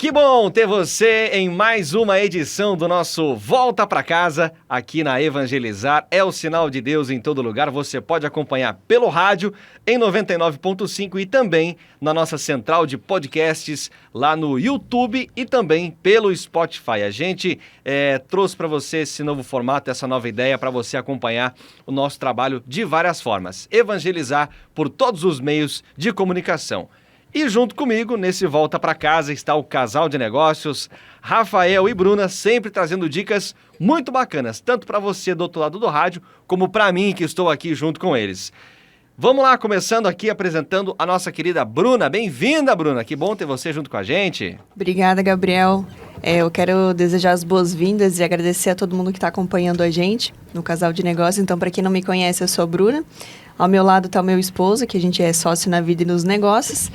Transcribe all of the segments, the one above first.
Que bom ter você em mais uma edição do nosso Volta para Casa aqui na Evangelizar. É o sinal de Deus em todo lugar. Você pode acompanhar pelo rádio em 99.5 e também na nossa central de podcasts lá no YouTube e também pelo Spotify. A gente trouxe para você esse novo formato, essa nova ideia para você acompanhar o nosso trabalho de várias formas. Evangelizar por todos os meios de comunicação. E junto comigo, nesse Volta para Casa, está o casal de negócios, Rafael e Bruna, sempre trazendo dicas muito bacanas, tanto para você do outro lado do rádio, como para mim que estou aqui junto com eles. Vamos lá, começando aqui apresentando a nossa querida Bruna. Bem-vinda, Bruna, que bom ter você junto com a gente. Obrigada, Gabriel. Eu quero desejar as boas-vindas e agradecer a todo mundo que está acompanhando a gente no Casal de Negócios. Então, para quem não me conhece, eu sou a Bruna. Ao meu lado está o meu esposo, que a gente é sócio na vida e nos negócios.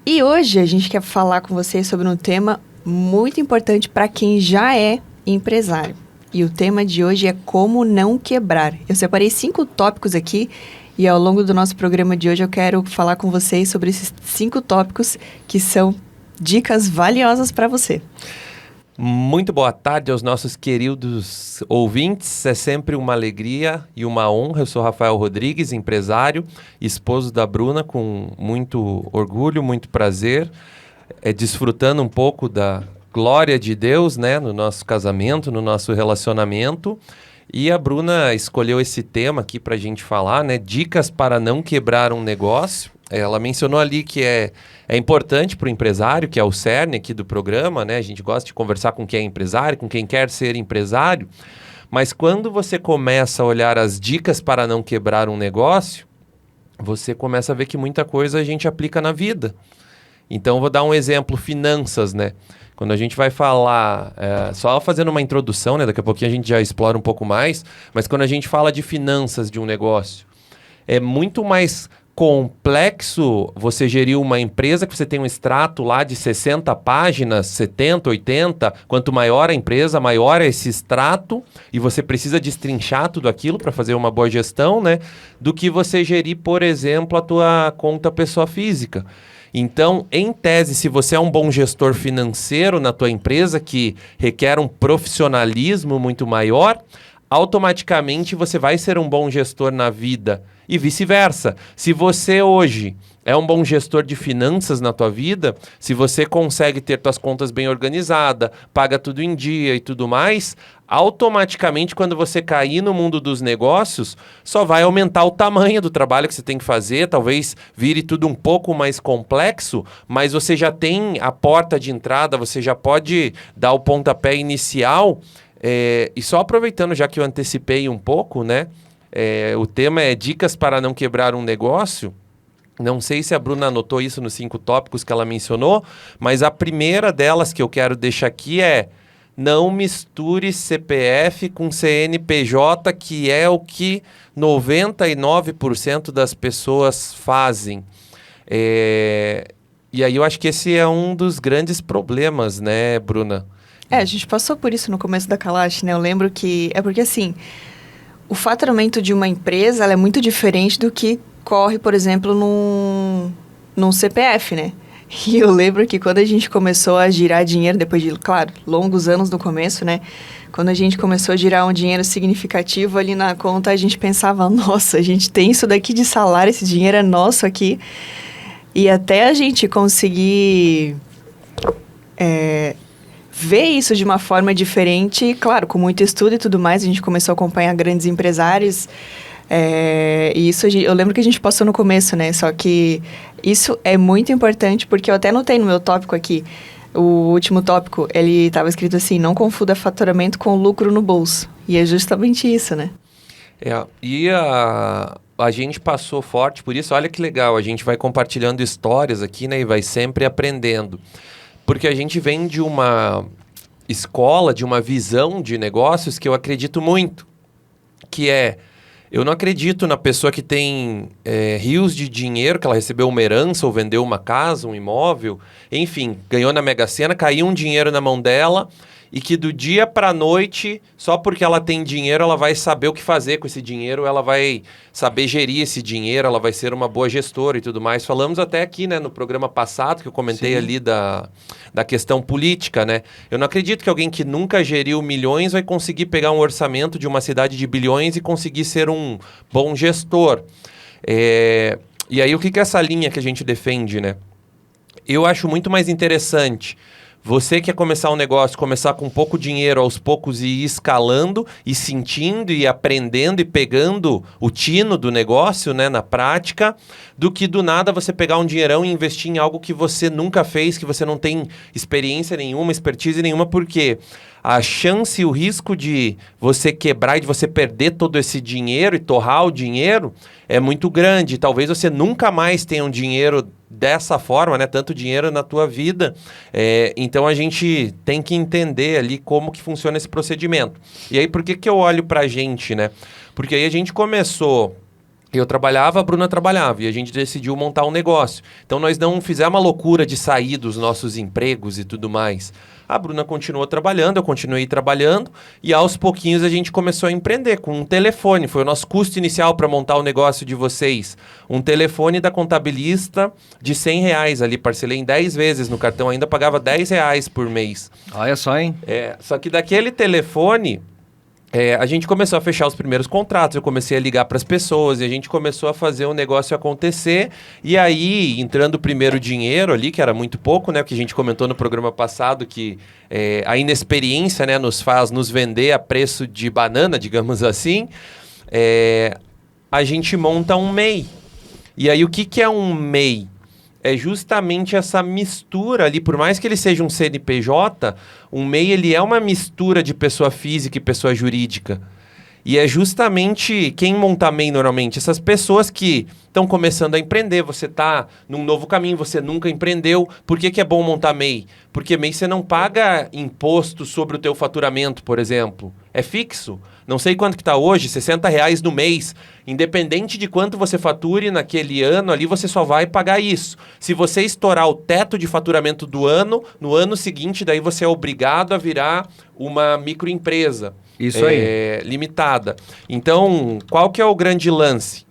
E hoje a gente quer falar com vocês sobre um tema muito importante para quem já é empresário. E o tema de hoje é como não quebrar. Eu separei 5 tópicos aqui e ao longo do nosso programa de hoje eu quero falar com vocês sobre esses 5 tópicos que são dicas valiosas para você. Muito boa tarde aos nossos queridos ouvintes, é sempre uma alegria e uma honra. Eu sou Rafael Rodrigues, empresário, esposo da Bruna, com muito orgulho, muito prazer, desfrutando um pouco da glória de Deus, né, no nosso casamento, no nosso relacionamento. E a Bruna escolheu esse tema aqui para a gente falar, né, dicas para não quebrar um negócio. Ela mencionou ali que é importante para o empresário, que é o cerne aqui do programa, né? A gente gosta de conversar com quem é empresário, com quem quer ser empresário. Mas quando você começa a olhar as dicas para não quebrar um negócio, você começa a ver que muita coisa a gente aplica na vida. Então, vou dar um exemplo, finanças, né? Quando a gente vai falar, só fazendo uma introdução, né? Daqui a pouquinho a gente já explora um pouco mais, mas quando a gente fala de finanças de um negócio, é muito mais complexo você gerir uma empresa que você tem um extrato lá de 60 páginas, 70, 80, quanto maior a empresa, maior é esse extrato e você precisa destrinchar tudo aquilo para fazer uma boa gestão, né? Do que você gerir, por exemplo, a tua conta pessoa física. Então, em tese, se você é um bom gestor financeiro na tua empresa, que requer um profissionalismo muito maior, automaticamente você vai ser um bom gestor na vida e vice-versa. Se você hoje é um bom gestor de finanças na tua vida, se você consegue ter tuas contas bem organizadas, paga tudo em dia e tudo mais, automaticamente quando você cair no mundo dos negócios, só vai aumentar o tamanho do trabalho que você tem que fazer, talvez vire tudo um pouco mais complexo, mas você já tem a porta de entrada, você já pode dar o pontapé inicial. E só aproveitando, já que eu antecipei um pouco, né? O tema é dicas para não quebrar um negócio. Não sei se a Bruna anotou isso nos 5 tópicos que ela mencionou, mas a primeira delas que eu quero deixar aqui é: não misture CPF com CNPJ, que é o que 99% das pessoas fazem. E aí eu acho que esse é um dos grandes problemas, né, Bruna? A gente passou por isso no começo da Kalash, né? Eu lembro que... É porque, assim, o faturamento de uma empresa, ela é muito diferente do que corre, por exemplo, num CPF, né? E eu lembro que quando a gente começou a girar dinheiro, depois de, claro, longos anos no começo, né? Quando a gente começou a girar um dinheiro significativo ali na conta, a gente pensava, nossa, a gente tem isso daqui de salário, esse dinheiro é nosso aqui. E até a gente conseguir... ver isso de uma forma diferente, claro, com muito estudo e tudo mais, a gente começou a acompanhar grandes empresários, e isso eu lembro que a gente passou no começo, né? Só que isso é muito importante, porque eu até notei no meu tópico aqui, o último tópico, ele estava escrito assim: não confunda faturamento com lucro no bolso. E é justamente isso, né? E a gente passou forte por isso. Olha que legal, a gente vai compartilhando histórias aqui, né? E vai sempre aprendendo. Porque a gente vem de uma escola, de uma visão de negócios que eu acredito muito, que eu não acredito na pessoa que tem rios de dinheiro, que ela recebeu uma herança ou vendeu uma casa, um imóvel, enfim, ganhou na Mega Sena, caiu um dinheiro na mão dela e que do dia para a noite, só porque ela tem dinheiro, ela vai saber o que fazer com esse dinheiro, ela vai saber gerir esse dinheiro, ela vai ser uma boa gestora e tudo mais. Falamos até aqui, né, no programa passado, que eu comentei Sim. ali da questão política, né? Eu não acredito que alguém que nunca geriu milhões vai conseguir pegar um orçamento de uma cidade de bilhões e conseguir ser um bom gestor. E aí, o que é essa linha que a gente defende, né? Eu acho muito mais interessante você quer começar um negócio, começar com pouco dinheiro, aos poucos e ir escalando, e sentindo, e aprendendo, e pegando o tino do negócio, né, na prática, do que do nada você pegar um dinheirão e investir em algo que você nunca fez, que você não tem experiência nenhuma, expertise nenhuma, porque a chance e o risco de você quebrar e de você perder todo esse dinheiro e torrar o dinheiro é muito grande. Talvez você nunca mais tenha um dinheiro dessa forma, né? Tanto dinheiro na tua vida. Então a gente tem que entender ali como que funciona esse procedimento. E aí por que eu olho pra gente, né? Porque aí a gente começou... Eu trabalhava, a Bruna trabalhava, e a gente decidiu montar um negócio. Então nós não fizemos a loucura de sair dos nossos empregos e tudo mais. A Bruna continuou trabalhando, eu continuei trabalhando, e aos pouquinhos a gente começou a empreender com um telefone. Foi o nosso custo inicial para montar o negócio de vocês. Um telefone da Contabilista de R$100 ali, parcelei em 10 vezes no cartão, ainda pagava R$10 por mês. Olha só, hein? Só que daquele telefone... a gente começou a fechar os primeiros contratos, eu comecei a ligar para as pessoas e a gente começou a fazer o negócio acontecer. E aí, entrando o primeiro dinheiro ali, que era muito pouco, né? Que a gente comentou no programa passado que a inexperiência, né, nos faz nos vender a preço de banana, digamos assim. A gente monta um MEI. E aí, o que é um MEI? É justamente essa mistura ali, por mais que ele seja um CNPJ, um MEI ele é uma mistura de pessoa física e pessoa jurídica. E é justamente quem monta MEI normalmente, essas pessoas que estão começando a empreender, você está num novo caminho, você nunca empreendeu. Por que é bom montar MEI? Porque MEI você não paga imposto sobre o teu faturamento, por exemplo. É fixo. Não sei quanto que está hoje, R$60 no mês. Independente de quanto você fature naquele ano, ali você só vai pagar isso. Se você estourar o teto de faturamento do ano, no ano seguinte, daí você é obrigado a virar uma microempresa. Isso aí. Limitada. Então, qual que é o grande lance?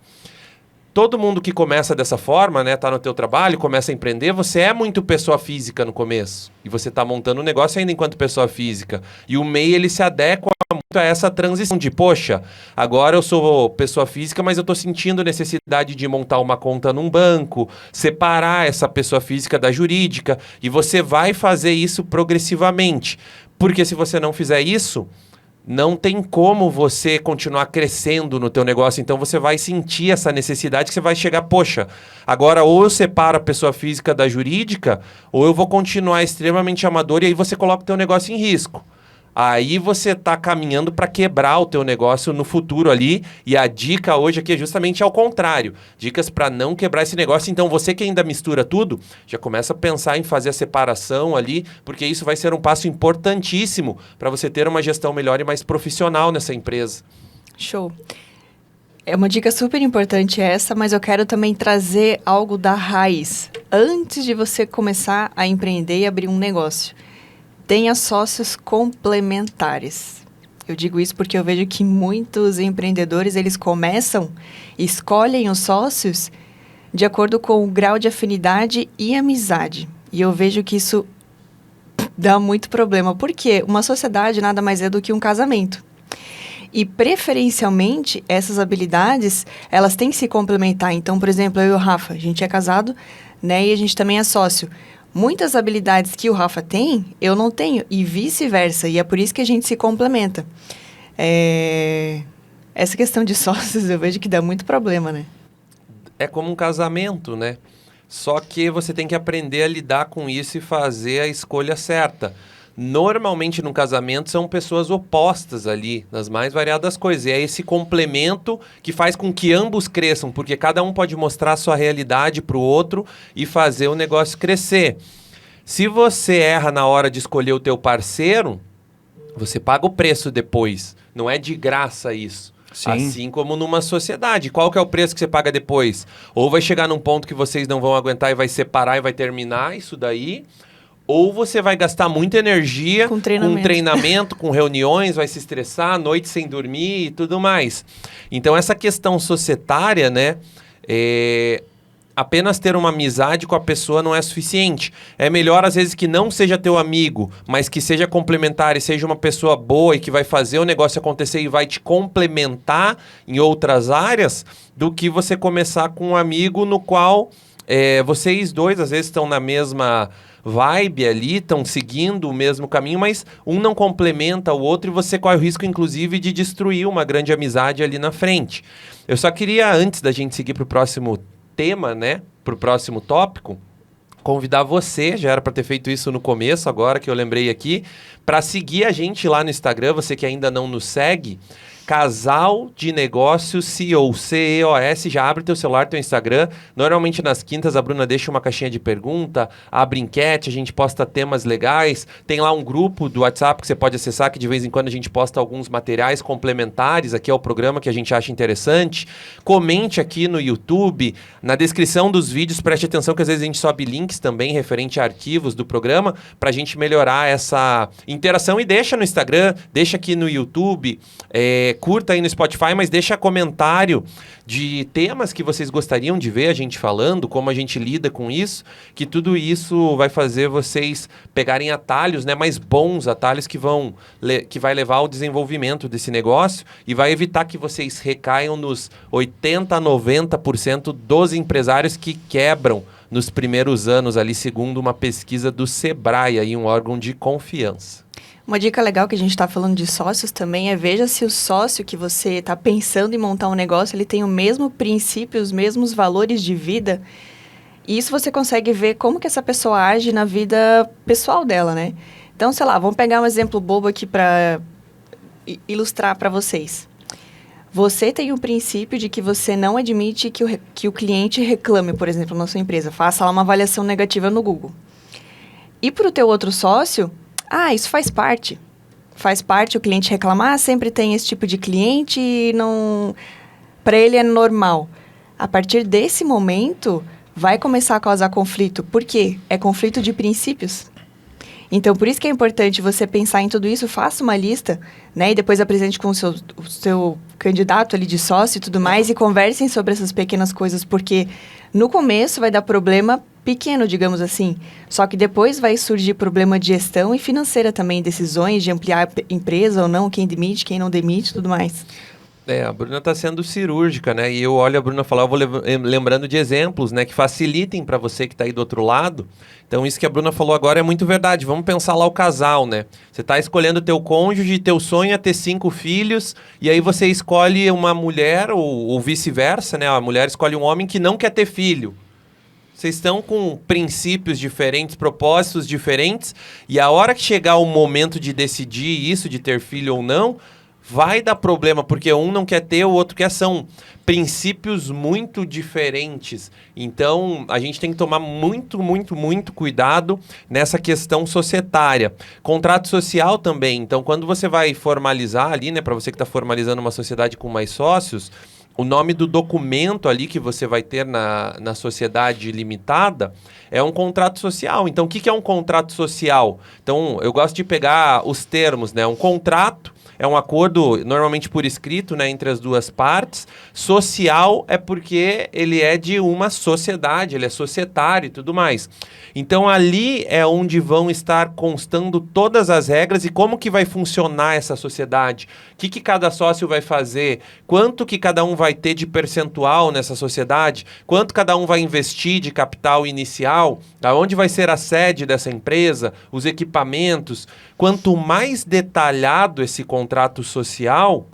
Todo mundo que começa dessa forma, né, tá no teu trabalho, começa a empreender, você é muito pessoa física no começo. E você tá montando um negócio ainda enquanto pessoa física. E o MEI, ele se adequa muito a essa transição de, poxa, agora eu sou pessoa física, mas eu tô sentindo necessidade de montar uma conta num banco, separar essa pessoa física da jurídica, e você vai fazer isso progressivamente. Porque se você não fizer isso, não tem como você continuar crescendo no teu negócio. Então você vai sentir essa necessidade que você vai chegar, poxa, agora ou eu separo a pessoa física da jurídica, ou eu vou continuar extremamente amador e aí você coloca o teu negócio em risco. Aí você está caminhando para quebrar o teu negócio no futuro ali. E a dica hoje aqui é justamente ao contrário. Dicas para não quebrar esse negócio. Então você que ainda mistura tudo, já começa a pensar em fazer a separação ali, porque isso vai ser um passo importantíssimo para você ter uma gestão melhor e mais profissional nessa empresa. Show. É uma dica super importante essa, mas eu quero também trazer algo da raiz. Antes de você começar a empreender e abrir um negócio, tenha sócios complementares. Eu digo isso porque eu vejo que muitos empreendedores, eles escolhem os sócios de acordo com o grau de afinidade e amizade. E eu vejo que isso dá muito problema. Porque uma sociedade nada mais é do que um casamento. E, preferencialmente, essas habilidades, elas têm que se complementar. Então, por exemplo, eu e o Rafa, a gente é casado, né? E a gente também é sócio. Muitas habilidades que o Rafa tem, eu não tenho, e vice-versa. E é por isso que a gente se complementa. Essa questão de sócios, eu vejo que dá muito problema, né? É como um casamento, né? Só que você tem que aprender a lidar com isso e fazer a escolha certa. Normalmente, no casamento, são pessoas opostas ali, nas mais variadas coisas. E é esse complemento que faz com que ambos cresçam, porque cada um pode mostrar a sua realidade para o outro e fazer o negócio crescer. Se você erra na hora de escolher o teu parceiro, você paga o preço depois. Não é de graça isso. Sim. Assim como numa sociedade. Qual que é o preço que você paga depois? Ou vai chegar num ponto que vocês não vão aguentar e vai separar e vai terminar isso daí... ou você vai gastar muita energia Com treinamento. com reuniões, vai se estressar, noite sem dormir e tudo mais. Então, essa questão societária, né? Apenas ter uma amizade com a pessoa não é suficiente. É melhor, às vezes, que não seja teu amigo, mas que seja complementar e seja uma pessoa boa e que vai fazer o negócio acontecer e vai te complementar em outras áreas, do que você começar com um amigo no qual vocês dois, às vezes, estão na mesma vibe ali, estão seguindo o mesmo caminho, mas um não complementa o outro e você corre o risco, inclusive, de destruir uma grande amizade ali na frente. Eu só queria, antes da gente seguir para o próximo tema, né, para o próximo tópico, convidar você, já era para ter feito isso no começo, agora que eu lembrei aqui, para seguir a gente lá no Instagram, você que ainda não nos segue, Casal de Negócios CEO, CEOS, já abre teu celular, teu Instagram. Normalmente nas quintas a Bruna deixa uma caixinha de pergunta, abre enquete, a gente posta temas legais. Tem lá um grupo do WhatsApp que você pode acessar, que de vez em quando a gente posta alguns materiais complementares aqui ao programa que a gente acha interessante. Comente aqui no YouTube, na descrição dos vídeos, preste atenção que às vezes a gente sobe links também referente a arquivos do programa, para a gente melhorar essa interação, e deixa no Instagram, deixa aqui no YouTube, curta aí no Spotify, mas deixa comentário de temas que vocês gostariam de ver a gente falando, como a gente lida com isso, que tudo isso vai fazer vocês pegarem atalhos, né, mais bons atalhos que vai levar ao desenvolvimento desse negócio e vai evitar que vocês recaiam nos 80% a 90% dos empresários que quebram nos primeiros anos ali, segundo uma pesquisa do Sebrae, aí, um órgão de confiança. Uma dica legal que a gente está falando de sócios também é: veja se o sócio que você está pensando em montar um negócio, ele tem o mesmo princípio, os mesmos valores de vida. E isso você consegue ver como que essa pessoa age na vida pessoal dela, né? Então, sei lá, vamos pegar um exemplo bobo aqui para ilustrar para vocês. Você tem o princípio de que você não admite que o cliente reclame, por exemplo, na sua empresa. Faça lá uma avaliação negativa no Google. E para o teu outro sócio... isso faz parte. Faz parte o cliente reclamar, sempre tem esse tipo de cliente e não... Para ele é normal. A partir desse momento, vai começar a causar conflito. Por quê? É conflito de princípios. Então, por isso que é importante você pensar em tudo isso, faça uma lista, né? E depois apresente com o seu candidato ali de sócio e tudo mais, e conversem sobre essas pequenas coisas, porque no começo vai dar problema pequeno, digamos assim. Só que depois vai surgir problema de gestão e financeira também, decisões de ampliar a empresa ou não, quem demite, quem não demite, tudo mais. A Bruna está sendo cirúrgica, né? E eu olho a Bruna falar, eu vou lembrando de exemplos, né? Que facilitem para você que está aí do outro lado. Então, isso que a Bruna falou agora é muito verdade. Vamos pensar lá o casal, né? Você está escolhendo teu cônjuge, teu sonho é ter 5 filhos, e aí você escolhe uma mulher, ou vice-versa, né? A mulher escolhe um homem que não quer ter filho. Vocês estão com princípios diferentes, propósitos diferentes, e a hora que chegar o momento de decidir isso, de ter filho ou não, vai dar problema, porque um não quer ter, o outro quer. São princípios muito diferentes. Então, a gente tem que tomar muito, muito, muito cuidado nessa questão societária. Contrato social também. Então, quando você vai formalizar ali, né, para você que está formalizando uma sociedade com mais sócios, o nome do documento ali que você vai ter na sociedade limitada é um contrato social. Então, o que é um contrato social? Então, eu gosto de pegar os termos, né? Um contrato é um acordo, normalmente por escrito, né, entre as duas partes. Social é porque ele é de uma sociedade, ele é societário e tudo mais. Então, ali é onde vão estar constando todas as regras e como que vai funcionar essa sociedade. O que cada sócio vai fazer? Quanto que cada um vai ter de percentual nessa sociedade? Quanto cada um vai investir de capital inicial? Aonde vai ser a sede dessa empresa? Os equipamentos? Quanto mais detalhado esse contrato social,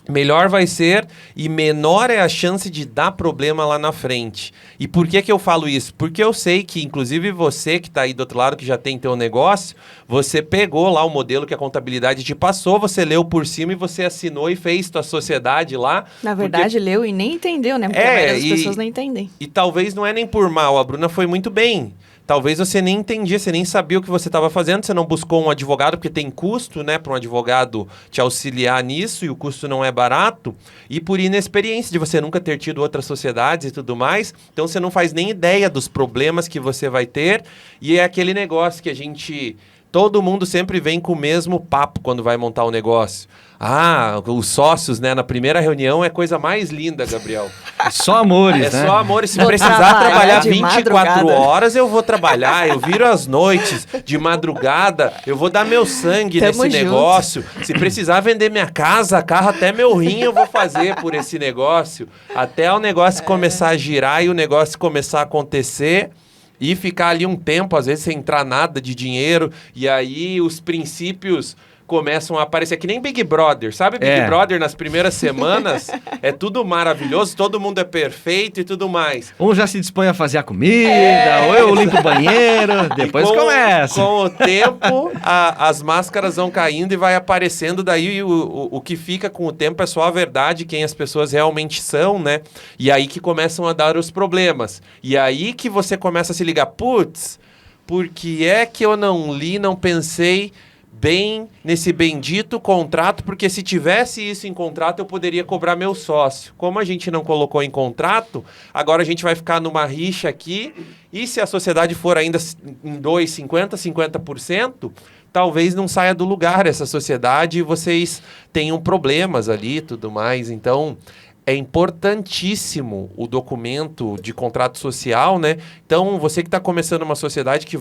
melhor vai ser e menor é a chance de dar problema lá na frente. E por que eu falo isso? Porque eu sei que, inclusive, você que está aí do outro lado, que já tem teu negócio, você pegou lá o modelo que a contabilidade te passou, você leu por cima e você assinou e fez tua sociedade lá. Na verdade, leu e nem entendeu, né? Porque a maioria das pessoas não entendem. E talvez não é nem por mal, a Bruna foi muito bem. talvez você nem entendia, você nem sabia o que você estava fazendo, você não buscou um advogado, porque tem custo, né, para um advogado te auxiliar nisso, e o custo não é barato, e por inexperiência de você nunca ter tido outras sociedades e tudo mais, então você não faz nem ideia dos problemas que você vai ter, e é aquele negócio que todo mundo sempre vem com o mesmo papo quando vai montar um negócio. Ah, os sócios, né? Na primeira reunião é coisa mais linda, Gabriel. Só amores, né? É só amores. Se Vou precisar trabalhar de 24 madrugada. horas, eu vou trabalhar. Eu viro às noites, de madrugada. Eu vou dar meu sangue Tamo nesse junto. negócio. Se precisar vender minha casa, carro, até meu rim eu vou fazer por esse negócio. Até o negócio começar a girar e o negócio começar a acontecer. E ficar ali um tempo, às vezes, sem entrar nada de dinheiro. E aí os princípios começam a aparecer. Que nem Big Brother, sabe? Big Brother nas primeiras semanas é tudo maravilhoso, todo mundo é perfeito e tudo mais. Um já se dispõe a fazer a comida, ou eu limpo o banheiro, depois começa. Com o tempo, as máscaras vão caindo e vai aparecendo. Daí o que fica com o tempo é só a verdade, quem as pessoas realmente são, né? E aí que começam a dar os problemas. E aí que você começa a se ligar, putz, por que é que eu não li, não pensei bem nesse bendito contrato, porque se tivesse isso em contrato, eu poderia cobrar meu sócio. Como a gente não colocou em contrato, agora a gente vai ficar numa rixa aqui, e se a sociedade for ainda em 50%, talvez não saia do lugar essa sociedade e vocês tenham problemas ali e tudo mais. Então, é importantíssimo o documento de contrato social, né? Então, você que está começando uma sociedade que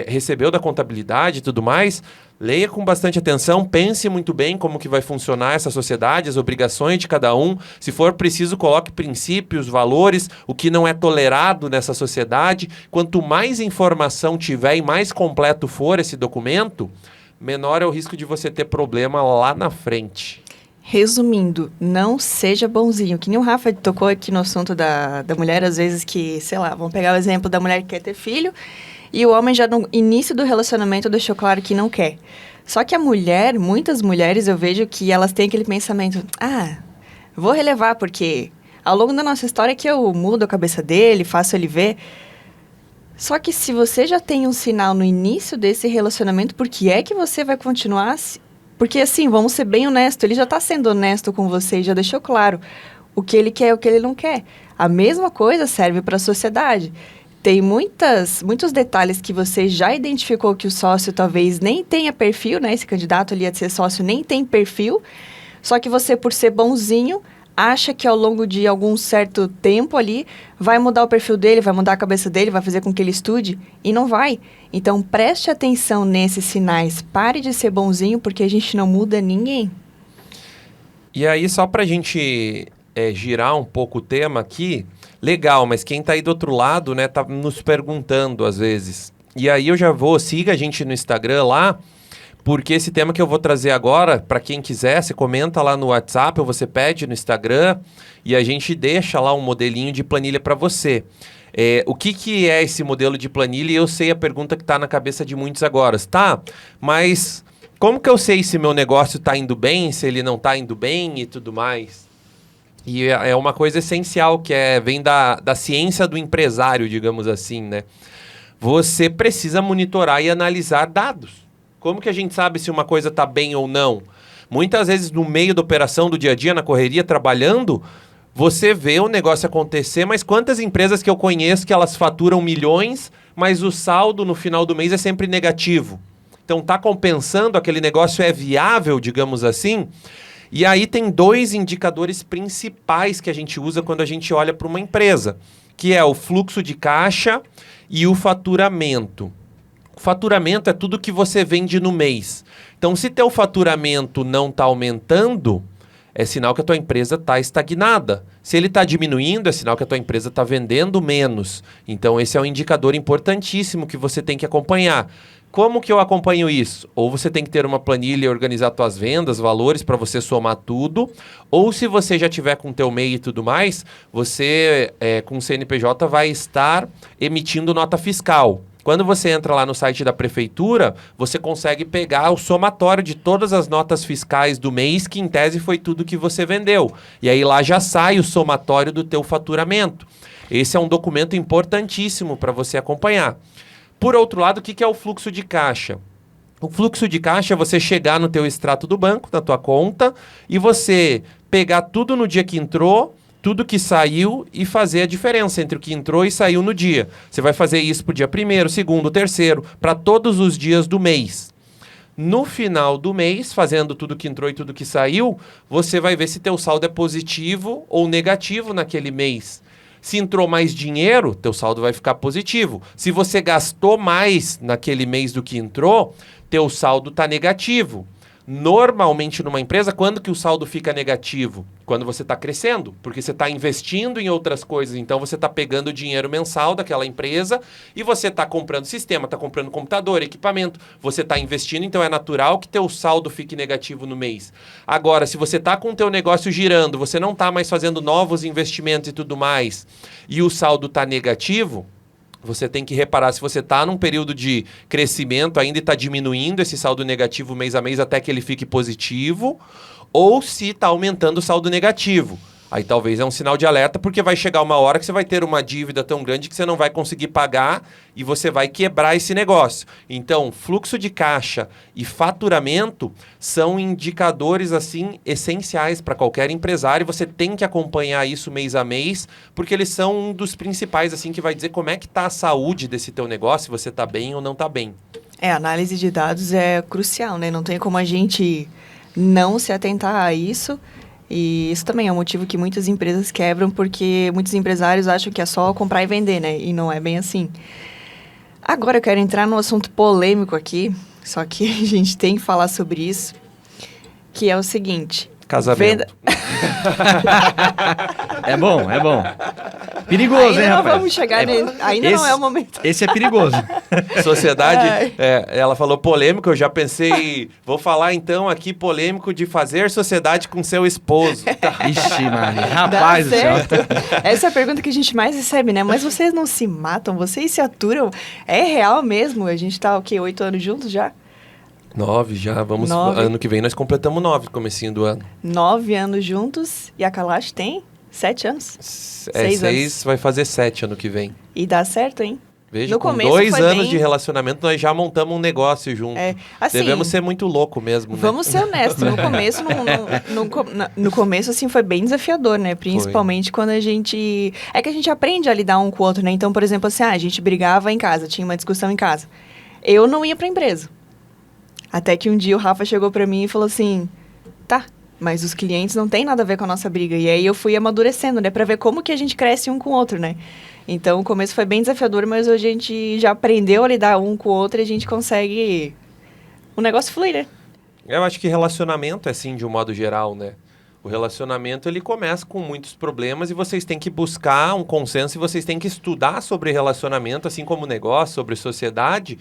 recebeu da contabilidade e tudo mais, leia com bastante atenção, pense muito bem como que vai funcionar essa sociedade, as obrigações de cada um. Se for preciso, coloque princípios, valores, o que não é tolerado nessa sociedade. Quanto mais informação tiver e mais completo for esse documento, menor é o risco de você ter problema lá na frente. Resumindo, não seja bonzinho. Que nem o Rafa tocou aqui no assunto da mulher, às vezes que, sei lá, vamos pegar o exemplo da mulher que quer ter filho, e o homem já no início do relacionamento deixou claro que não quer. Só que a mulher, muitas mulheres, eu vejo que elas têm aquele pensamento, vou relevar, porque ao longo da nossa história que eu mudo a cabeça dele, faço ele ver. Só que se você já tem um sinal no início desse relacionamento, por que é que você vai continuar? Porque assim, vamos ser bem honestos, ele já está sendo honesto com você e já deixou claro o que ele quer e o que ele não quer. A mesma coisa serve para a sociedade. Tem muitos detalhes que você já identificou que o sócio talvez nem tenha perfil, né? Esse candidato ali a ser sócio nem tem perfil, só que você, por ser bonzinho, acha que ao longo de algum certo tempo ali vai mudar o perfil dele, vai mudar a cabeça dele, vai fazer com que ele estude, e não vai. Então, preste atenção nesses sinais, pare de ser bonzinho, porque a gente não muda ninguém. E aí, só pra gente girar um pouco o tema aqui, legal, mas quem tá aí do outro lado, né, tá nos perguntando às vezes. E aí eu já siga a gente no Instagram lá, porque esse tema que eu vou trazer agora, para quem quiser, você comenta lá no WhatsApp ou você pede no Instagram e a gente deixa lá um modelinho de planilha para você. O que é esse modelo de planilha? E eu sei a pergunta que está na cabeça de muitos agora. Tá, mas como que eu sei se meu negócio está indo bem, se ele não está indo bem e tudo mais? E é uma coisa essencial que vem da ciência do empresário, digamos assim, né? Você precisa monitorar e analisar dados. Como que a gente sabe se uma coisa está bem ou não? Muitas vezes, no meio da operação do dia a dia, na correria, trabalhando, você vê o negócio acontecer, mas quantas empresas que eu conheço que elas faturam milhões, mas o saldo no final do mês é sempre negativo? Então, está compensando, aquele negócio é viável, digamos assim? E aí tem 2 indicadores principais que a gente usa quando a gente olha para uma empresa, que é o fluxo de caixa e o faturamento. O faturamento é tudo que você vende no mês. Então, se teu faturamento não está aumentando, é sinal que a tua empresa está estagnada. Se ele está diminuindo, é sinal que a tua empresa está vendendo menos. Então, esse é um indicador importantíssimo que você tem que acompanhar. Como que eu acompanho isso? Ou você tem que ter uma planilha e organizar tuas vendas, valores para você somar tudo. Ou se você já tiver com teu MEI e tudo mais, você com o CNPJ vai estar emitindo nota fiscal. Quando você entra lá no site da prefeitura, você consegue pegar o somatório de todas as notas fiscais do mês, que em tese foi tudo que você vendeu. E aí lá já sai o somatório do teu faturamento. Esse é um documento importantíssimo para você acompanhar. Por outro lado, o que é o fluxo de caixa? O fluxo de caixa é você chegar no teu extrato do banco, na tua conta, e você pegar tudo no dia que entrou, tudo que saiu e fazer a diferença entre o que entrou e saiu no dia. Você vai fazer isso para o dia 1º, 2º, 3º, para todos os dias do mês. No final do mês, fazendo tudo que entrou e tudo que saiu, você vai ver se teu saldo é positivo ou negativo naquele mês. Se entrou mais dinheiro, teu saldo vai ficar positivo. Se você gastou mais naquele mês do que entrou, teu saldo está negativo. Normalmente numa empresa, quando que o saldo fica negativo? Quando você está crescendo, porque você está investindo em outras coisas. Então você está pegando o dinheiro mensal daquela empresa e você está comprando sistema, está comprando computador, equipamento. Você está investindo, então é natural que teu saldo fique negativo no mês. Agora, se você está com o teu negócio girando, você não está mais fazendo novos investimentos e tudo mais, e o saldo está negativo, você tem que reparar se você está num período de crescimento ainda e está diminuindo esse saldo negativo mês a mês até que ele fique positivo, ou se está aumentando o saldo negativo. Aí talvez é um sinal de alerta, porque vai chegar uma hora que você vai ter uma dívida tão grande que você não vai conseguir pagar e você vai quebrar esse negócio. Então, fluxo de caixa e faturamento são indicadores assim essenciais para qualquer empresário. Você tem que acompanhar isso mês a mês, porque eles são um dos principais assim que vai dizer como é que está a saúde desse teu negócio, se você está bem ou não está bem. A análise de dados é crucial, né? Não tem como a gente não se atentar a isso. E isso também é um motivo que muitas empresas quebram, porque muitos empresários acham que é só comprar e vender, né? E não é bem assim. Agora eu quero entrar num assunto polêmico aqui, só que a gente tem que falar sobre isso, que é o seguinte... Casamento. É bom, é bom. Perigoso, ainda hein, não rapaz? Vamos chegar nele. Ainda não é o momento. Esse é perigoso. Sociedade, ela falou polêmico, eu já pensei, vou falar então aqui polêmico de fazer sociedade com seu esposo. Ixi, mano, rapaz do céu. Essa é a pergunta que a gente mais recebe, né? Mas vocês não se matam, vocês se aturam? É real mesmo? A gente tá, 8 anos juntos já? 9 já, vamos... 9. Ano que vem nós completamos 9, comecinho do ano. 9 anos juntos e a Kalash tem 7 anos. 6 anos. Vai fazer 7 ano que vem. E dá certo, hein? Veja, no com começo 2 anos bem... de relacionamento, nós já montamos um negócio junto. Assim, devemos ser muito louco mesmo, né? Vamos ser honestos. No começo, no começo, assim, foi bem desafiador, né? Principalmente quando a gente... É que a gente aprende a lidar um com o outro, né? Então, por exemplo, assim, a gente brigava em casa, tinha uma discussão em casa. Eu não ia pra empresa. Até que um dia o Rafa chegou pra mim e falou assim, tá, mas os clientes não tem nada a ver com a nossa briga. E aí eu fui amadurecendo, né? Pra ver como que a gente cresce um com o outro, né? Então o começo foi bem desafiador, mas hoje a gente já aprendeu a lidar um com o outro e a gente consegue... O negócio flui, né? Eu acho que relacionamento é assim, de um modo geral, né? O relacionamento, ele começa com muitos problemas e vocês têm que buscar um consenso e vocês têm que estudar sobre relacionamento, assim como negócio, sobre sociedade,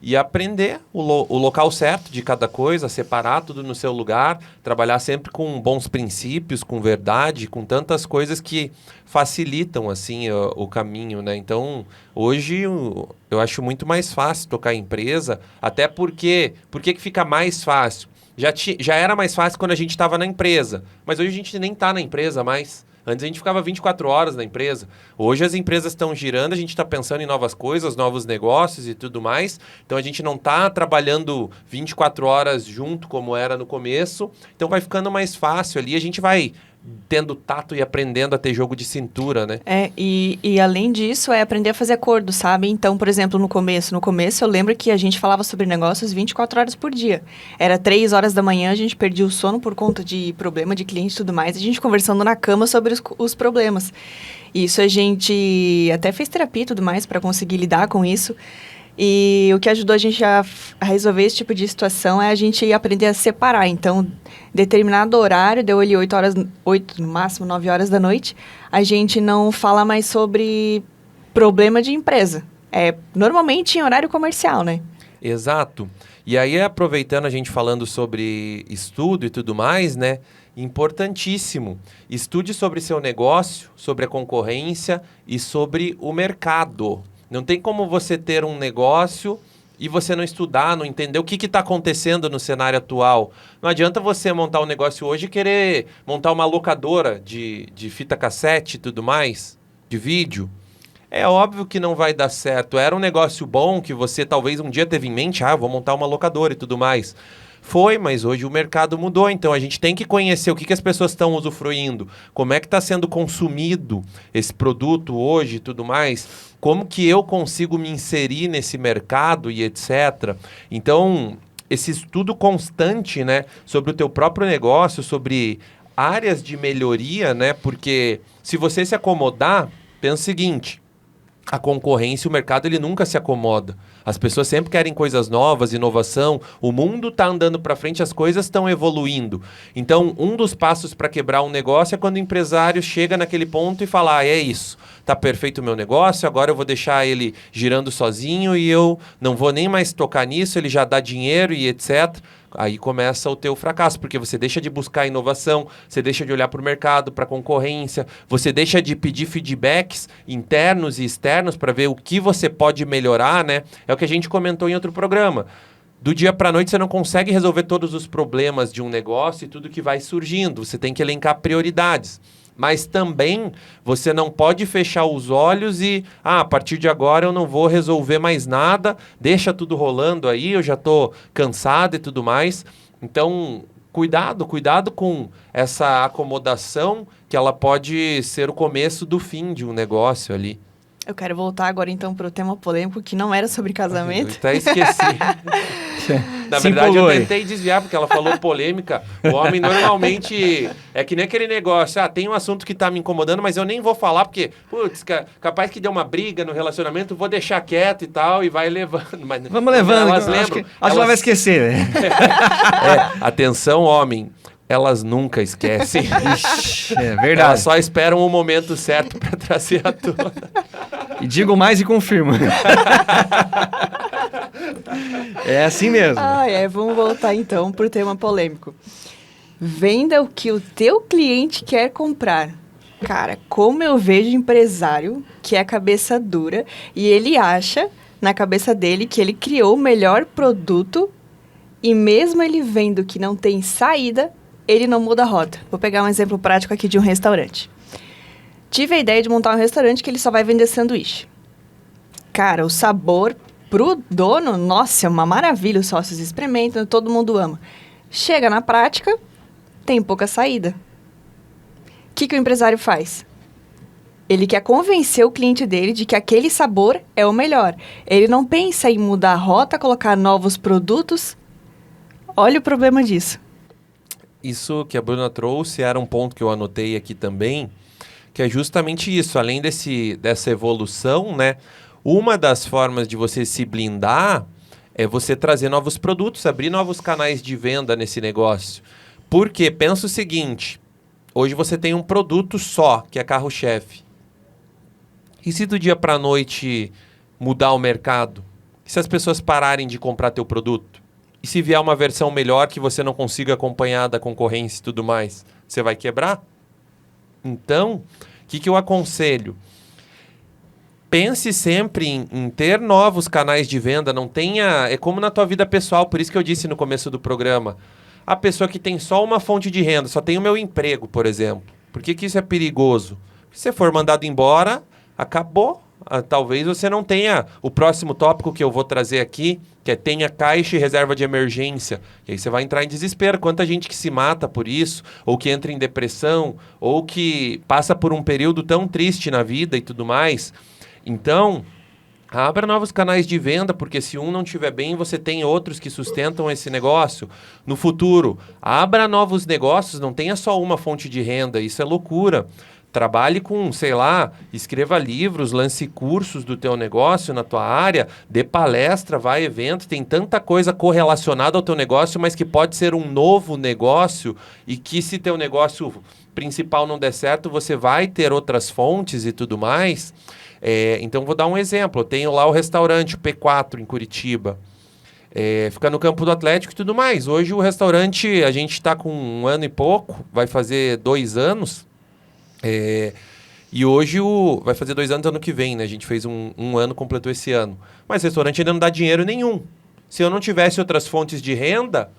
e aprender o local certo de cada coisa, separar tudo no seu lugar, trabalhar sempre com bons princípios, com verdade, com tantas coisas que facilitam, assim, o caminho, né? Então, hoje, eu acho muito mais fácil tocar empresa, até porque... Por que fica mais fácil? Já era mais fácil quando a gente estava na empresa, mas hoje a gente nem está na empresa mais. Antes a gente ficava 24 horas na empresa. Hoje as empresas estão girando, a gente está pensando em novas coisas, novos negócios e tudo mais. Então a gente não está trabalhando 24 horas junto como era no começo. Então vai ficando mais fácil ali, a gente vai tendo tato e aprendendo a ter jogo de cintura, né? E além disso, é aprender a fazer acordo, sabe? Então, por exemplo, no começo eu lembro que a gente falava sobre negócios 24 horas por dia. Era 3 horas da manhã, a gente perdia o sono por conta de problema de cliente e tudo mais, a gente conversando na cama sobre os problemas. Isso a gente até fez terapia e tudo mais para conseguir lidar com isso. E o que ajudou a gente a resolver esse tipo de situação é a gente aprender a separar. Então, determinado horário, deu ali 8, no máximo 9 horas da noite, a gente não fala mais sobre problema de empresa. É normalmente em horário comercial, né? Exato. E aí, aproveitando a gente falando sobre estudo e tudo mais, né? Importantíssimo. Estude sobre seu negócio, sobre a concorrência e sobre o mercado. Não tem como você ter um negócio e você não estudar, não entender o que está acontecendo no cenário atual. Não adianta você montar um negócio hoje e querer montar uma locadora de fita cassete e tudo mais, de vídeo. É óbvio que não vai dar certo. Era um negócio bom que você talvez um dia teve em mente, vou montar uma locadora e tudo mais. Foi, mas hoje o mercado mudou, então a gente tem que conhecer o que as pessoas estão usufruindo, como é que está sendo consumido esse produto hoje e tudo mais, como que eu consigo me inserir nesse mercado e etc. Então, esse estudo constante, né, sobre o teu próprio negócio, sobre áreas de melhoria, né, porque se você se acomodar, pensa o seguinte, a concorrência, o mercado, ele nunca se acomoda. As pessoas sempre querem coisas novas, inovação. O mundo está andando para frente, as coisas estão evoluindo. Então, um dos passos para quebrar um negócio é quando o empresário chega naquele ponto e fala, é isso, tá perfeito o meu negócio, agora eu vou deixar ele girando sozinho e eu não vou nem mais tocar nisso, ele já dá dinheiro e etc. Aí começa o teu fracasso, porque você deixa de buscar inovação, você deixa de olhar para o mercado, para a concorrência, você deixa de pedir feedbacks internos e externos para ver o que você pode melhorar, né? É o que a gente comentou em outro programa. Do dia para a noite você não consegue resolver todos os problemas de um negócio e tudo que vai surgindo. Você tem que elencar prioridades. Mas também você não pode fechar os olhos e, a partir de agora eu não vou resolver mais nada, deixa tudo rolando aí, eu já estou cansado e tudo mais. Então, cuidado com essa acomodação, que ela pode ser o começo do fim de um negócio ali. Eu quero voltar agora, então, para o tema polêmico, que não era sobre casamento. Eu até esqueci. Na verdade, eu tentei desviar, porque ela falou polêmica. O homem normalmente é que nem aquele negócio. Tem um assunto que tá me incomodando, mas eu nem vou falar, porque, putz, capaz que deu uma briga no relacionamento, vou deixar quieto e tal, e vai levando. Mas, vamos levando. Elas acho lembram. que ela vai esquecer. Né? Atenção, homem. Elas nunca esquecem. Ixi, é verdade. Elas só esperam o momento certo para trazer à tona. E digo mais e confirmo. É assim mesmo. Vamos voltar então pro tema polêmico. Venda o que o teu cliente quer comprar. Cara, como eu vejo empresário que é cabeça dura e ele acha, na cabeça dele, que ele criou o melhor produto e mesmo ele vendo que não tem saída, ele não muda a rota. Vou pegar um exemplo prático aqui de um restaurante. Tive a ideia de montar um restaurante que ele só vai vender sanduíche. Cara, o sabor pro dono, nossa, é uma maravilha. Os sócios experimentam, todo mundo ama. Chega na prática, tem pouca saída. O que o empresário faz? Ele quer convencer o cliente dele de que aquele sabor é o melhor. Ele não pensa em mudar a rota, colocar novos produtos. Olha o problema disso. Isso que a Bruna trouxe era um ponto que eu anotei aqui também, que é justamente isso. Além dessa evolução, né? Uma das formas de você se blindar é você trazer novos produtos, abrir novos canais de venda nesse negócio. Porque, pensa o seguinte, hoje você tem um produto só, que é carro-chefe. E se do dia para a noite mudar o mercado? E se as pessoas pararem de comprar teu produto? E se vier uma versão melhor que você não consiga acompanhar da concorrência e tudo mais? Você vai quebrar? Então, o que eu aconselho? Pense sempre em ter novos canais de venda, não tenha... É como na tua vida pessoal, por isso que eu disse no começo do programa. A pessoa que tem só uma fonte de renda, só tem o meu emprego, por exemplo. Por que isso é perigoso? Se você for mandado embora, acabou. Talvez você não tenha o próximo tópico que eu vou trazer aqui, que é tenha caixa e reserva de emergência. E aí você vai entrar em desespero. Quanta gente que se mata por isso, ou que entra em depressão, ou que passa por um período tão triste na vida e tudo mais. Então, abra novos canais de venda, porque se um não estiver bem, você tem outros que sustentam esse negócio. No futuro, abra novos negócios, não tenha só uma fonte de renda, isso é loucura. Trabalhe com, sei lá, escreva livros, lance cursos do teu negócio na tua área, dê palestra, vá a evento, tem tanta coisa correlacionada ao teu negócio, mas que pode ser um novo negócio e que se teu negócio principal não der certo, você vai ter outras fontes e tudo mais. Então, vou dar um exemplo. Eu tenho lá o restaurante P4 em Curitiba. Fica no campo do Atlético e tudo mais. Hoje o restaurante, a gente está com 1 ano e pouco, vai fazer 2 anos. E hoje vai fazer 2 anos ano que vem, né? A gente fez um ano, completou esse ano. Mas o restaurante ainda não dá dinheiro nenhum. Se eu não tivesse outras fontes de renda,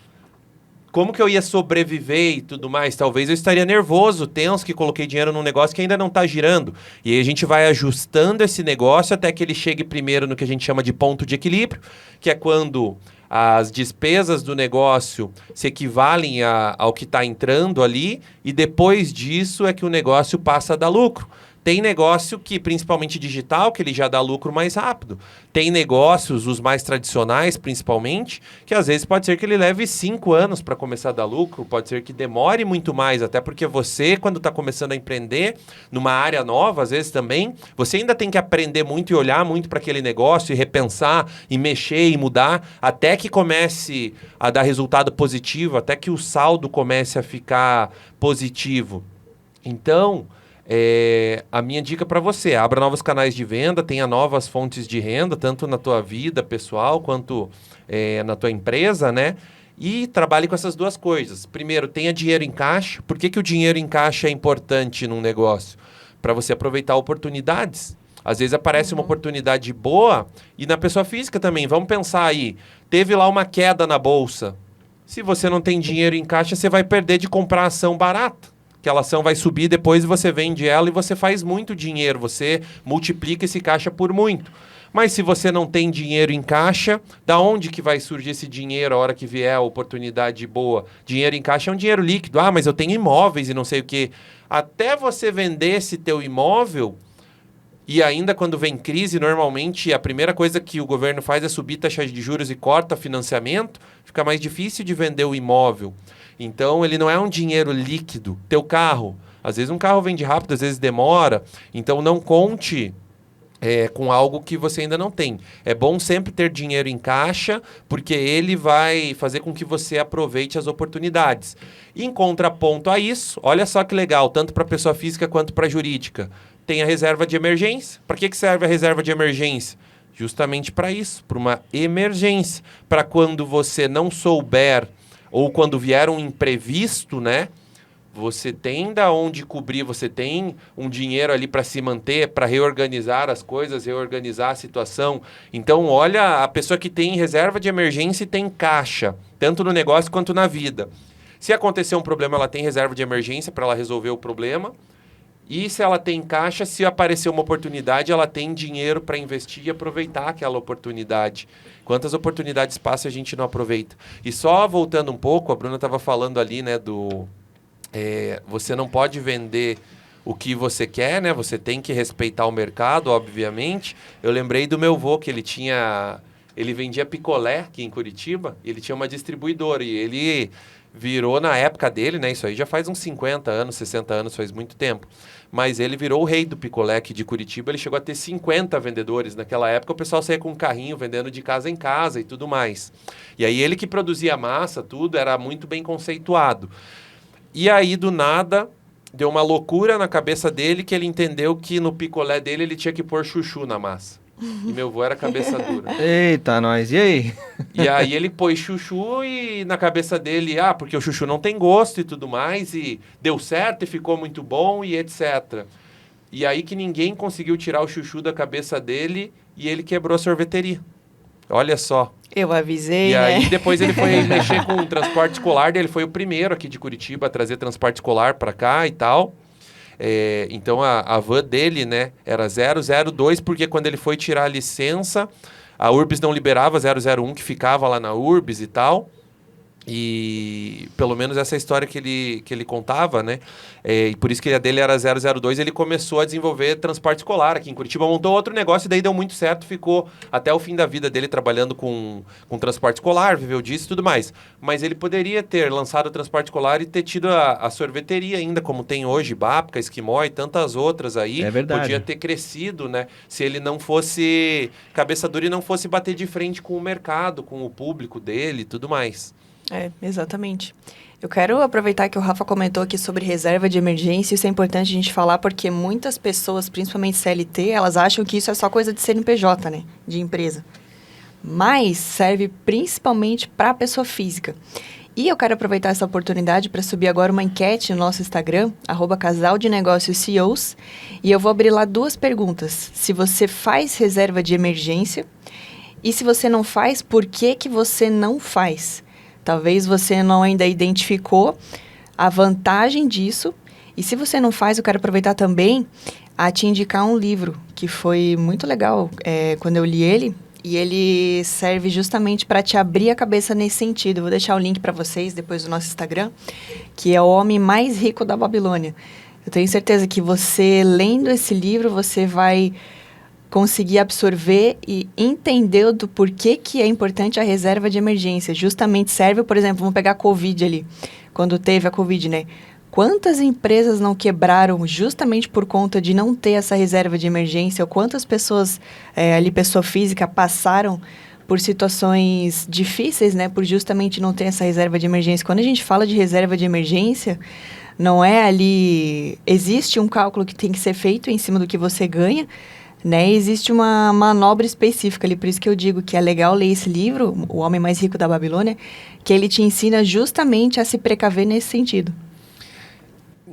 como que eu ia sobreviver e tudo mais? Talvez eu estaria nervoso, tenso, que coloquei dinheiro num negócio que ainda não está girando. E aí a gente vai ajustando esse negócio até que ele chegue primeiro no que a gente chama de ponto de equilíbrio, que é quando as despesas do negócio se equivalem ao que está entrando ali, e depois disso é que o negócio passa a dar lucro. Tem negócio que, principalmente digital, que ele já dá lucro mais rápido. Tem negócios, os mais tradicionais principalmente, que às vezes pode ser que ele leve 5 anos para começar a dar lucro, pode ser que demore muito mais, até porque você, quando está começando a empreender numa área nova, às vezes também, você ainda tem que aprender muito e olhar muito para aquele negócio e repensar e mexer e mudar, até que comece a dar resultado positivo, até que o saldo comece a ficar positivo. Então, a minha dica para você, abra novos canais de venda, tenha novas fontes de renda, tanto na tua vida pessoal quanto na tua empresa, né? E trabalhe com essas duas coisas. Primeiro, tenha dinheiro em caixa. Por que o dinheiro em caixa é importante num negócio? Para você aproveitar oportunidades. Às vezes aparece uma oportunidade boa e na pessoa física também. Vamos pensar aí, teve lá uma queda na bolsa. Se você não tem dinheiro em caixa, você vai perder de comprar ação barata. Aquela ação vai subir, depois você vende ela e você faz muito dinheiro, você multiplica esse caixa por muito. Mas se você não tem dinheiro em caixa, da onde que vai surgir esse dinheiro a hora que vier a oportunidade boa? Dinheiro em caixa é um dinheiro líquido. Ah, mas eu tenho imóveis e não sei o quê. Até você vender esse teu imóvel, e ainda quando vem crise, normalmente a primeira coisa que o governo faz é subir taxas de juros e corta financiamento, fica mais difícil de vender o imóvel. Então, ele não é um dinheiro líquido. Teu carro, às vezes um carro vende rápido, às vezes demora. Então, não conte com algo que você ainda não tem. É bom sempre ter dinheiro em caixa, porque ele vai fazer com que você aproveite as oportunidades. E em contraponto a isso, olha só que legal, tanto para pessoa física quanto para jurídica, tem a reserva de emergência. Para que serve a reserva de emergência? Justamente para isso, para uma emergência. Para quando você não souber ou quando vier um imprevisto, né? Você tem da onde cobrir, você tem um dinheiro ali para se manter, para reorganizar as coisas, reorganizar a situação. Então, olha, a pessoa que tem reserva de emergência e tem caixa, tanto no negócio quanto na vida. Se acontecer um problema, ela tem reserva de emergência para ela resolver o problema. E se ela tem caixa, se aparecer uma oportunidade, ela tem dinheiro para investir e aproveitar aquela oportunidade. Quantas oportunidades passam e a gente não aproveita? E só voltando um pouco, a Bruna estava falando ali, né, você não pode vender o que você quer, né? Você tem que respeitar o mercado, obviamente. Eu lembrei do meu avô, que ele vendia picolé aqui em Curitiba, ele tinha uma distribuidora e ele virou na época dele, né? Isso aí já faz uns 50 anos, 60 anos, faz muito tempo. Mas ele virou o rei do picolé aqui de Curitiba, ele chegou a ter 50 vendedores. Naquela época o pessoal saía com um carrinho vendendo de casa em casa e tudo mais. E aí ele que produzia massa, tudo, era muito bem conceituado. E aí, do nada, deu uma loucura na cabeça dele que ele entendeu que no picolé dele ele tinha que pôr chuchu na massa. E meu avô era cabeça dura. Eita, nós. E aí? E aí ele pôs chuchu e na cabeça dele, porque o chuchu não tem gosto e tudo mais, e deu certo e ficou muito bom e etc. E aí que ninguém conseguiu tirar o chuchu da cabeça dele e ele quebrou a sorveteria. Olha só. Eu avisei, E aí né? depois ele foi mexer com o transporte escolar, ele foi o primeiro aqui de Curitiba a trazer transporte escolar para cá e tal. Então a van dele, né, era 002, porque quando ele foi tirar a licença, a Urbis não liberava 001, que ficava lá na Urbis e tal. E pelo menos essa é a história que ele contava, né? E por isso que a dele era 002, ele começou a desenvolver transporte escolar aqui em Curitiba, montou outro negócio e daí deu muito certo, ficou até o fim da vida dele trabalhando com transporte escolar, viveu disso e tudo mais. Mas ele poderia ter lançado o transporte escolar e ter tido a sorveteria ainda, como tem hoje, Babka, Esquimó e tantas outras aí. É verdade. Podia ter crescido, né? Se ele não fosse cabeça dura e não fosse bater de frente com o mercado, com o público dele e tudo mais. Exatamente. Eu quero aproveitar que o Rafa comentou aqui sobre reserva de emergência. Isso é importante a gente falar porque muitas pessoas, principalmente CLT, elas acham que isso é só coisa de CNPJ, né? De empresa. Mas serve principalmente para a pessoa física. E eu quero aproveitar essa oportunidade para subir agora uma enquete no nosso Instagram, @casaldenegócios.ceos, e eu vou abrir lá 2 perguntas. Se você faz reserva de emergência e se você não faz, por que que você não faz? Talvez você não ainda identificou a vantagem disso. E se você não faz, eu quero aproveitar também a te indicar um livro que foi muito legal quando eu li ele. E ele serve justamente para te abrir a cabeça nesse sentido. Eu vou deixar o link para vocês depois do nosso Instagram, que é O Homem Mais Rico da Babilônia. Eu tenho certeza que você, lendo esse livro, você vai conseguir absorver e entender do porquê que é importante a reserva de emergência. Justamente serve, por exemplo, vamos pegar a Covid ali, quando teve a Covid, né? Quantas empresas não quebraram justamente por conta de não ter essa reserva de emergência? Ou quantas pessoas, ali, pessoa física, passaram por situações difíceis, né? Por justamente não ter essa reserva de emergência. Quando a gente fala de reserva de emergência, não é ali... Existe um cálculo que tem que ser feito em cima do que você ganha, né? Existe uma manobra específica ali. Por isso que eu digo que é legal ler esse livro, O Homem Mais Rico da Babilônia, que ele te ensina justamente a se precaver nesse sentido.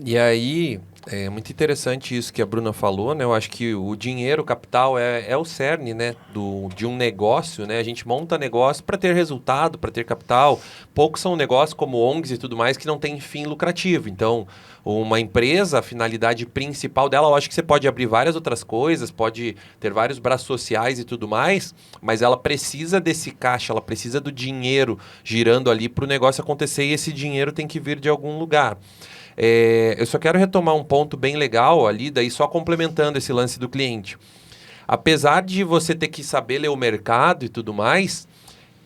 E aí, é muito interessante isso que a Bruna falou, né? Eu acho que o dinheiro, o capital, é o cerne, né? De um negócio, né? A gente monta negócio para ter resultado, para ter capital. Poucos são negócios como ONGs e tudo mais que não tem fim lucrativo. Então, uma empresa, a finalidade principal dela, eu acho que você pode abrir várias outras coisas, pode ter vários braços sociais e tudo mais, mas ela precisa desse caixa, ela precisa do dinheiro girando ali para o negócio acontecer e esse dinheiro tem que vir de algum lugar. Eu só quero retomar um ponto bem legal ali, daí só complementando esse lance do cliente. Apesar de você ter que saber ler o mercado e tudo mais,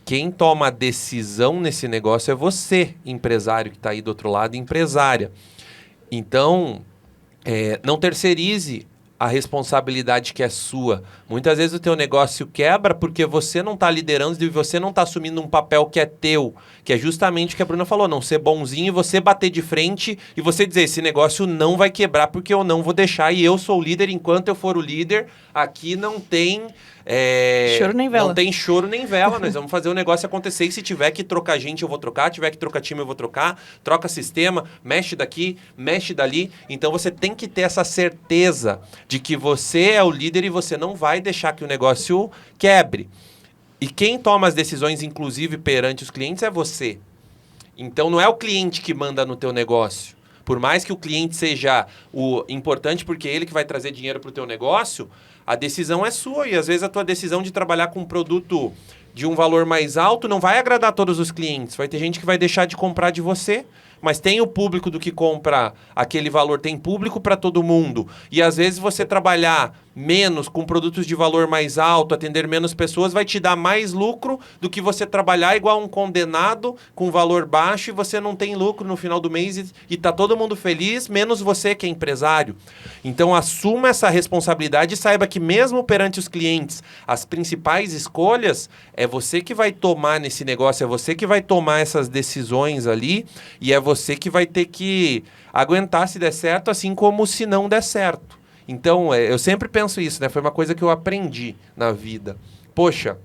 quem toma a decisão nesse negócio é você, empresário que está aí do outro lado, empresária. Então, não terceirize a responsabilidade que é sua. Muitas vezes o teu negócio quebra porque você não está liderando e você não está assumindo um papel que é teu, que é justamente o que a Bruna falou, não ser bonzinho e você bater de frente e você dizer, esse negócio não vai quebrar porque eu não vou deixar e eu sou o líder, enquanto eu for o líder, aqui não tem... choro nem vela. Não tem choro nem vela, nós vamos fazer o negócio acontecer e se tiver que trocar gente eu vou trocar, tiver que trocar time eu vou trocar, troca sistema, mexe daqui, mexe dali. Então você tem que ter essa certeza de que você é o líder e você não vai deixar que o negócio quebre. E quem toma as decisões, inclusive perante os clientes, é você. Então não é o cliente que manda no teu negócio. Por mais que o cliente seja o importante, porque é ele que vai trazer dinheiro para o teu negócio, a decisão é sua. E às vezes a tua decisão de trabalhar com um produto de um valor mais alto não vai agradar todos os clientes. Vai ter gente que vai deixar de comprar de você. Mas tem o público do que compra aquele valor, tem público para todo mundo. E às vezes você trabalhar menos com produtos de valor mais alto, atender menos pessoas, vai te dar mais lucro do que você trabalhar igual um condenado com valor baixo e você não tem lucro no final do mês e tá todo mundo feliz, menos você que é empresário. Então assuma essa responsabilidade e saiba que mesmo perante os clientes, as principais escolhas é você que vai tomar nesse negócio, é você que vai tomar essas decisões ali e é você que vai ter que aguentar se der certo, assim como se não der certo. Então, eu sempre penso isso, né? Foi uma coisa que eu aprendi na vida. Poxa,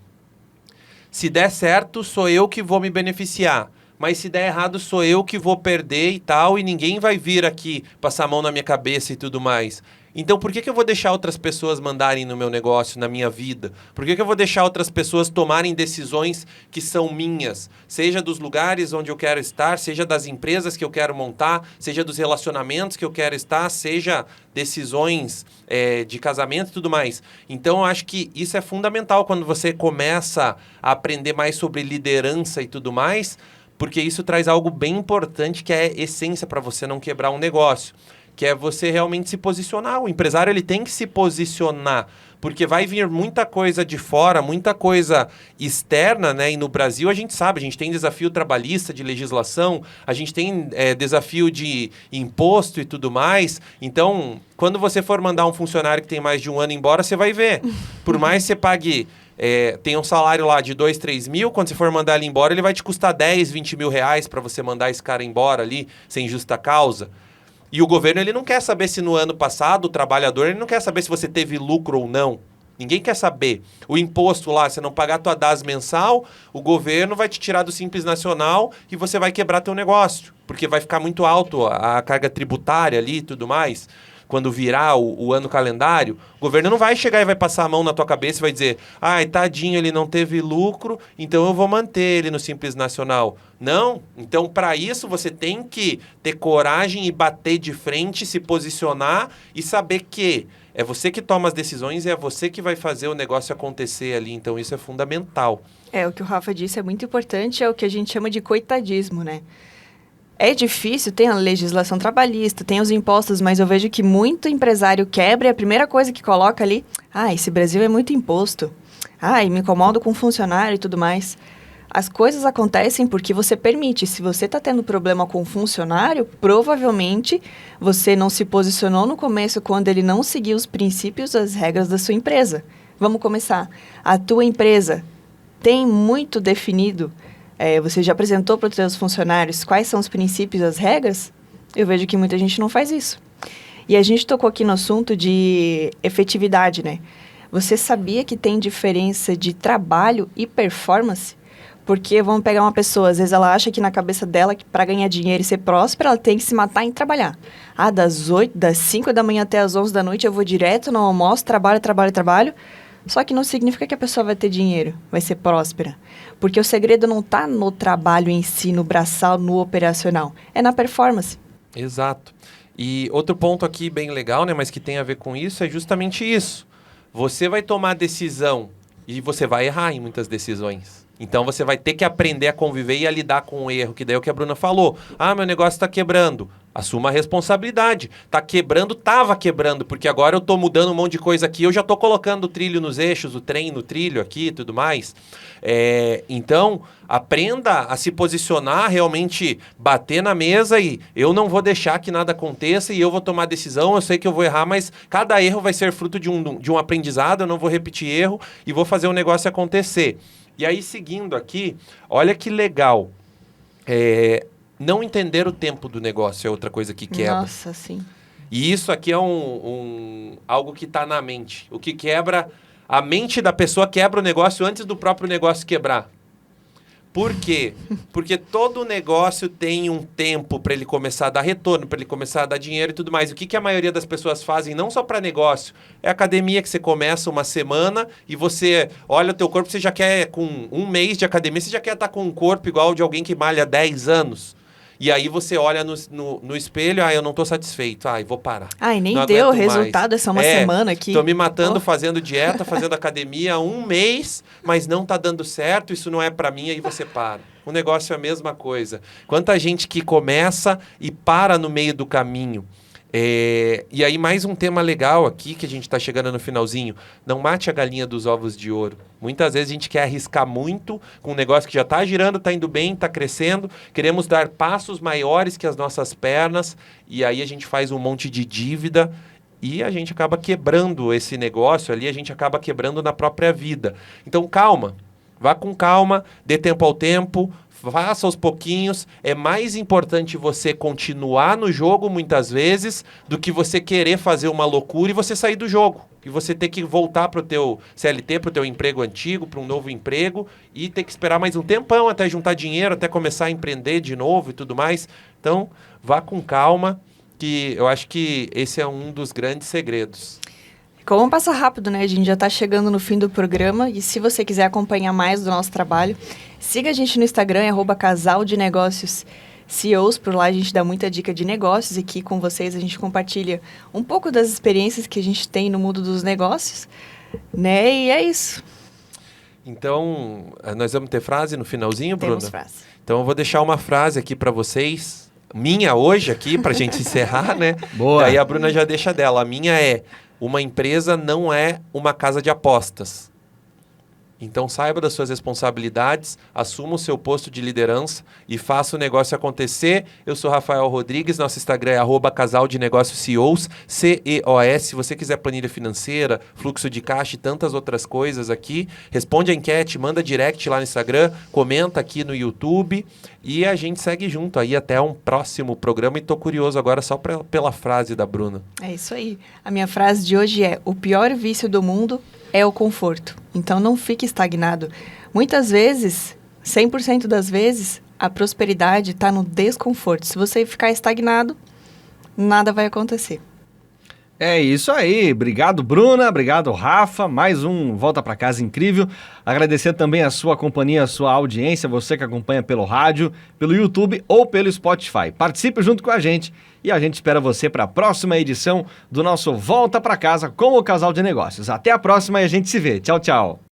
se der certo, sou eu que vou me beneficiar. Mas se der errado, sou eu que vou perder e tal, e ninguém vai vir aqui passar a mão na minha cabeça e tudo mais. Então, por que eu vou deixar outras pessoas mandarem no meu negócio, na minha vida? Por que eu vou deixar outras pessoas tomarem decisões que são minhas? Seja dos lugares onde eu quero estar, seja das empresas que eu quero montar, seja dos relacionamentos que eu quero estar, seja decisões de casamento e tudo mais. Então, eu acho que isso é fundamental quando você começa a aprender mais sobre liderança e tudo mais, porque isso traz algo bem importante que é essência para você não quebrar um negócio. Que é você realmente se posicionar. O empresário ele tem que se posicionar, porque vai vir muita coisa de fora, muita coisa externa, né? E no Brasil a gente sabe, a gente tem desafio trabalhista de legislação, a gente tem desafio de imposto e tudo mais. Então, quando você for mandar um funcionário que tem mais de um ano embora, você vai ver. Por mais que você pague... tem um salário lá de 2, 3 mil, quando você for mandar ele embora, ele vai te custar 10, 20 mil reais para você mandar esse cara embora ali, sem justa causa. E o governo ele não quer saber se no ano passado, o trabalhador ele não quer saber se você teve lucro ou não. Ninguém quer saber. O imposto lá, você não pagar a tua DAS mensal, o governo vai te tirar do Simples Nacional e você vai quebrar teu negócio, porque vai ficar muito alto a carga tributária ali e tudo mais. Quando virar o ano calendário, o governo não vai chegar e vai passar a mão na tua cabeça e vai dizer, ai, tadinho, ele não teve lucro, então eu vou manter ele no Simples Nacional. Não. Então, para isso, você tem que ter coragem e bater de frente, se posicionar e saber que é você que toma as decisões e é você que vai fazer o negócio acontecer ali. Então, isso é fundamental. O que o Rafa disse é muito importante, é o que a gente chama de coitadismo, né? É difícil, tem a legislação trabalhista, tem os impostos, mas eu vejo que muito empresário quebra e a primeira coisa que coloca ali, esse Brasil é muito imposto. Me incomodo com funcionário e tudo mais. As coisas acontecem porque você permite. Se você está tendo problema com o funcionário, provavelmente você não se posicionou no começo quando ele não seguiu os princípios, as regras da sua empresa. Vamos começar. A tua empresa tem muito definido, você já apresentou para os seus funcionários quais são os princípios, as regras? Eu vejo que muita gente não faz isso. E a gente tocou aqui no assunto de efetividade, né? Você sabia que tem diferença de trabalho e performance? Porque vamos pegar uma pessoa, às vezes ela acha que na cabeça dela, que para ganhar dinheiro e ser próspera, ela tem que se matar em trabalhar. Das 5 da manhã até as 11 da noite eu vou direto no almoço, trabalho. Só que não significa que a pessoa vai ter dinheiro, vai ser próspera. Porque o segredo não está no trabalho em si, no braçal, no operacional. É na performance. Exato. E outro ponto aqui bem legal, né, mas que tem a ver com isso, é justamente isso. Você vai tomar decisão e você vai errar em muitas decisões. Então, você vai ter que aprender a conviver e a lidar com o erro, que daí é o que a Bruna falou. Meu negócio está quebrando. Assuma a responsabilidade. Estava quebrando, porque agora eu estou mudando um monte de coisa aqui, eu já estou colocando o trilho nos eixos, o trem no trilho aqui e tudo mais. Então, aprenda a se posicionar, realmente bater na mesa e eu não vou deixar que nada aconteça e eu vou tomar decisão, eu sei que eu vou errar, mas cada erro vai ser fruto de um aprendizado, eu não vou repetir erro e vou fazer o negócio acontecer. E aí, seguindo aqui, olha que legal. Não entender o tempo do negócio é outra coisa que quebra. Nossa, sim. E isso aqui é algo que está na mente. O que quebra, a mente da pessoa quebra o negócio antes do próprio negócio quebrar. Por quê? Porque todo negócio tem um tempo para ele começar a dar retorno, para ele começar a dar dinheiro e tudo mais. O que a maioria das pessoas fazem, não só para negócio, é academia que você começa uma semana e você olha o teu corpo, você já quer, com um mês de academia, você já quer estar com um corpo igual de alguém que malha 10 anos. E aí você olha no espelho, eu não estou satisfeito, vou parar. E nem deu resultado, mais. É só uma semana aqui. Estou me matando fazendo dieta, fazendo academia há um mês, mas não está dando certo, isso não é para mim, aí você para. O negócio é a mesma coisa. Quanta gente que começa e para no meio do caminho. E aí mais um tema legal aqui, que a gente está chegando no finalzinho. Não mate a galinha dos ovos de ouro. Muitas vezes a gente quer arriscar muito com um negócio que já está girando, está indo bem, está crescendo. Queremos dar passos maiores que as nossas pernas. E aí a gente faz um monte de dívida e a gente acaba quebrando esse negócio ali, a gente acaba quebrando na própria vida. Então calma, vá com calma, dê tempo ao tempo. Faça aos pouquinhos. É mais importante você continuar no jogo muitas vezes do que você querer fazer uma loucura e você sair do jogo. E você ter que voltar para o teu CLT, para o teu emprego antigo, para um novo emprego e ter que esperar mais um tempão até juntar dinheiro, até começar a empreender de novo e tudo mais. Então, vá com calma, que eu acho que esse é um dos grandes segredos. Como passa rápido, né? A gente já está chegando no fim do programa e se você quiser acompanhar mais do nosso trabalho, siga a gente no Instagram, @Casal de Negócios CEOs. Por lá a gente dá muita dica de negócios e aqui com vocês a gente compartilha um pouco das experiências que a gente tem no mundo dos negócios, né? E é isso. Então, nós vamos ter frase no finalzinho, Bruna? Temos frase. Então eu vou deixar uma frase aqui para vocês, minha hoje aqui, para a gente encerrar, né? Boa. Daí a Bruna já deixa dela. A minha é: uma empresa não é uma casa de apostas. Então saiba das suas responsabilidades, assuma o seu posto de liderança e faça o negócio acontecer. Eu sou Rafael Rodrigues, nosso Instagram é @Casal de Negócios CEOs, CEOS. Se você quiser planilha financeira, fluxo de caixa e tantas outras coisas aqui, responde a enquete, manda direct lá no Instagram, comenta aqui no YouTube e a gente segue junto aí até um próximo programa. E tô curioso agora só pela frase da Bruna. É isso aí. A minha frase de hoje é: o pior vício do mundo é o conforto. Então, não fique estagnado. Muitas vezes, 100% das vezes, a prosperidade está no desconforto. Se você ficar estagnado, nada vai acontecer. É isso aí. Obrigado, Bruna. Obrigado, Rafa. Mais um Volta para Casa incrível. Agradecer também a sua companhia, a sua audiência, você que acompanha pelo rádio, pelo YouTube ou pelo Spotify. Participe junto com a gente e a gente espera você para a próxima edição do nosso Volta para Casa com o Casal de Negócios. Até a próxima e a gente se vê. Tchau, tchau.